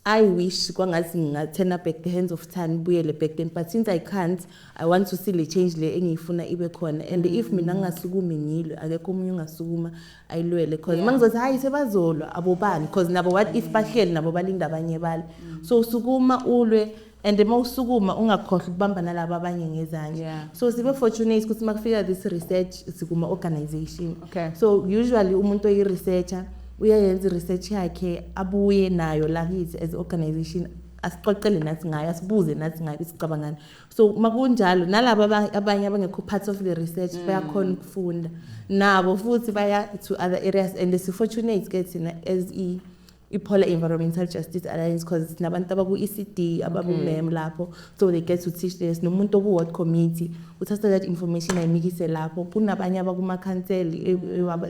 I wish kwangathi turn up back the hands of time buyele back then, but since I can't, I want to see le change le engifuna ibe khona. And if mina ngasukumi ngilo akekho umunye ungasukuma ayilwele because mangizothi hayi sebazolwa abobani because nabo what if bahleli nabo balinda abanye bale. So sukuma ulwe and mawusukuma ungakhohlwa ukubambana laba abanye ngezandla. So sibe fortunate ukuthi makufika this research sikuma organization. Okay. So usually umuntu oyi-researcher uyayenza research yakhe abuye nayo la kithi as organization asixoxele nathi ngayo asibuze nathi ngayo isicabangana. So makunjalo nalabo abanye abangekho part of the research bayakhona ukufunda nabo futhi baya to other areas and sifortunate ke thina as iPola Environmental Justice Alliance because sinabantu abaku-ECD ababu-MEM lapho, so they get to teach this. Nomuntu oku-ward committee uthatha that information ayimikise lapho. Kunabanye abakuma-council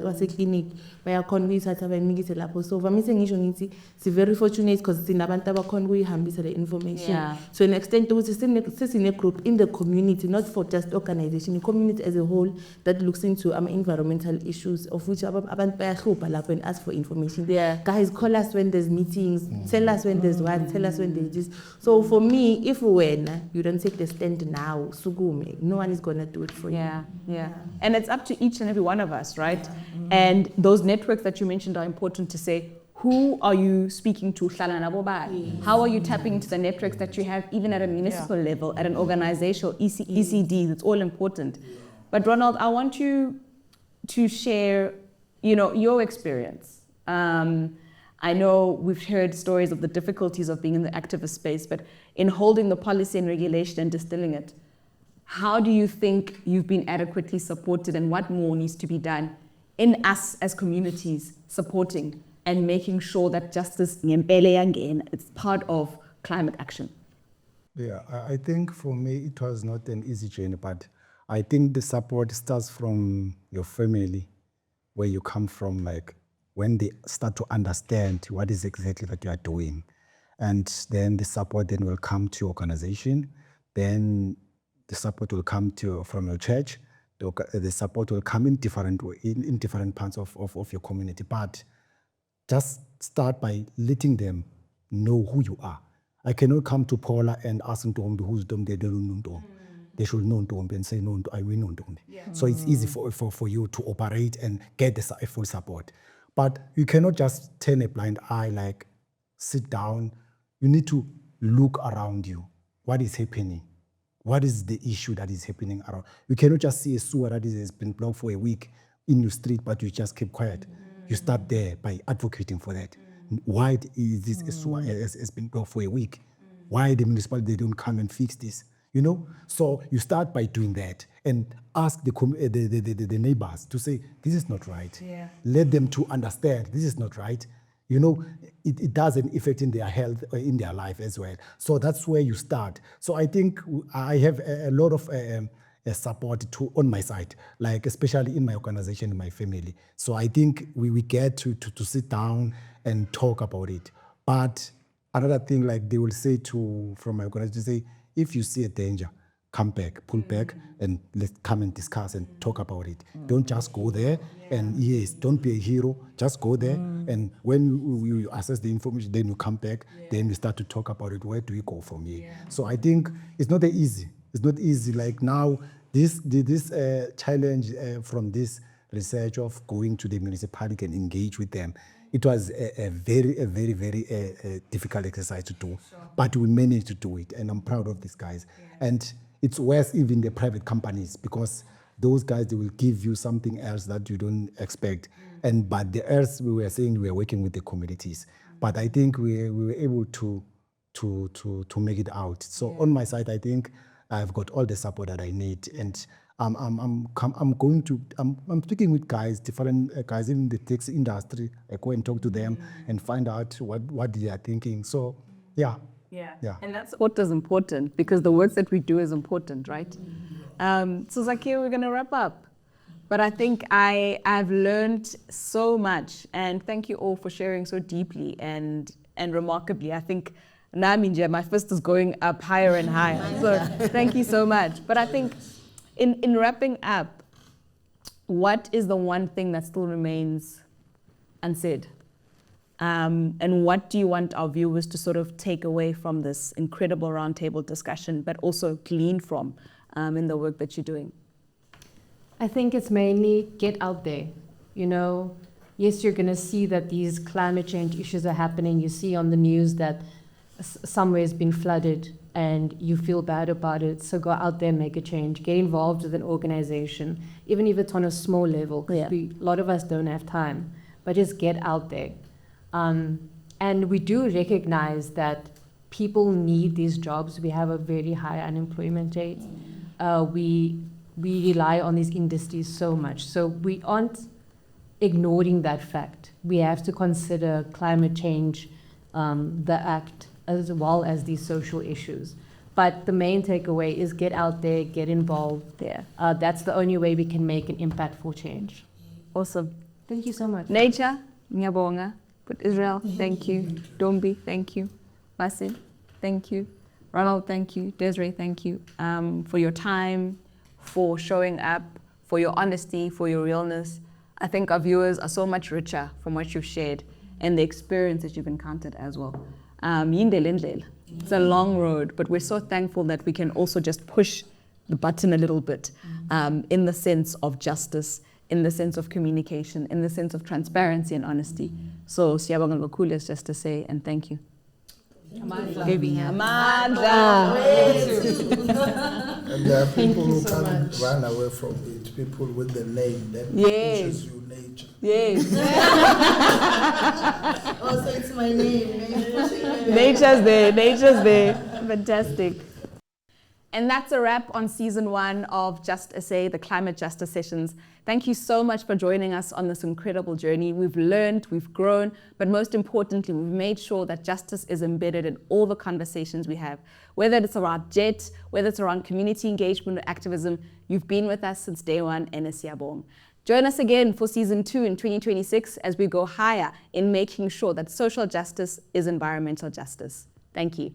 wase-clinic bayakhona ukuyithatha bayimikise lapho. So vamise ngisho ngithi si very fortunate because sinabantu abakhona ukuyihambisa le information. So in extent ukuthi sesine group in the community, not for just organization, the community as a whole that looks into environmental issues of which abantu bayahlupha lapho and ask for information. Guys, call us when there's meetings, tell us when there's what, tell us when there's this. So for me, if you don't take the stand now, sugume, no one is going to do it for you. Yeah. And it's up to each and every one of us, right? And those networks that you mentioned are important to say, who are you speaking to? How are you tapping into the networks that you have even at a municipal level, at an organization, ECD, that's all important. But Ronald, I want you to share, your experience. I know we've heard stories of the difficulties of being in the activist space, but in holding the policy and regulation and distilling it, how do you think you've been adequately supported and what more needs to be done in us as communities supporting and making sure that justice is part of climate action? Yeah, I think for me it was not an easy journey, but I think the support starts from your family, where you come from, like when they start to understand what is exactly that you are doing. And then the support then will come to your organization. Then the support will come from your church. The support will come in different parts of your community. But just start by letting them know who you are. I cannot come to Paula and ask Ntombi who's Ntombi, they don't know Ntombi. They should know Ntombi and say, no, I will know Ntombi. So it's easy for you to operate and get the full support. But you cannot just turn a blind eye, like sit down. You need to look around you. What is happening? What is the issue that is happening around? You cannot just see a sewer that has been blocked for a week in your street, but you just keep quiet. You start there by advocating for that. Why is this a sewer has been blocked for a week? Why the municipality, they don't come and fix this? you know? So you start by doing that and ask the neighbors to say, this is not right. Yeah. Let them to understand, this is not right. You know, it does an effect in their health, in their life as well. So that's where you start. So I think I have a lot of support on my side, like especially in my organization, in my family. So I think we get to sit down and talk about it. But another thing, like they will say from my organization, say, if you see a danger, come back, pull back, and let's come and discuss and talk about it. Don't just go there and yes, don't be a hero, just go there. And when you assess the information, then you come back, then you start to talk about it. Where do we go from here? So I think it's not easy. It's not easy. Like now, this challenge from this research of going to the municipality and engage with them, it was a very difficult exercise to do. But we managed to do it, and I'm proud of these guys. And it's worse even the private companies, because those guys, they will give you something else that you don't expect. But the else we were saying, we were working with the communities. But I think we were able to make it out. So on my side, I think I've got all the support that I need, and I'm speaking with guys, different guys in the taxi industry. I go and talk to them and find out what they are thinking. So yeah. And that support is important, because the work that we do is important, right? So Zakia, we're going to wrap up. But I think I've learned so much, and thank you all for sharing so deeply and remarkably. I think Naminja, my fist is going up higher and higher. So thank you so much. But I think in wrapping up, what is the one thing that still remains unsaid? And what do you want our viewers to sort of take away from this incredible roundtable discussion, but also glean from in the work that you're doing? I think it's mainly get out there. You know, yes, you're going to see that these climate change issues are happening. You see on the news that somewhere has been flooded and you feel bad about it. So go out there and make a change. Get involved with an organization, even if it's on a small level. A lot of us don't have time, but just get out there. And we do recognize that people need these jobs. We have a very high unemployment rate. We rely on these industries so much. So we aren't ignoring that fact. We have to consider climate change, the act, as well as these social issues. But the main takeaway is get out there, get involved. That's the only way we can make an impact for change. Awesome. Thank you so much. Nature, ngiyabonga. But Israel, thank you. Dombi, thank you. Masin, thank you. Ronald, thank you. Desiree, thank you for your time, for showing up, for your honesty, for your realness. I think our viewers are so much richer from what you've shared and the experience that you've encountered as well. It's a long road, but we're so thankful that we can also just push the button a little bit in the sense of justice, in the sense of communication, in the sense of transparency and honesty. So siyabonga kakhulu is just to say, and thank you. Amandla. And there are people who can't run away from it. People with the name that pushes you, nature. Yes. Also, it's my name. Nature's there. Fantastic. And that's a wrap on season 1 of Just Essay, the Climate Justice Sessions. Thank you so much for joining us on this incredible journey. We've learned, we've grown, but most importantly, we've made sure that justice is embedded in all the conversations we have. Whether it's around JET, whether it's around community engagement or activism, you've been with us since day 1, and siyabonga. Join us again for season 2 in 2026 as we go higher in making sure that social justice is environmental justice. Thank you.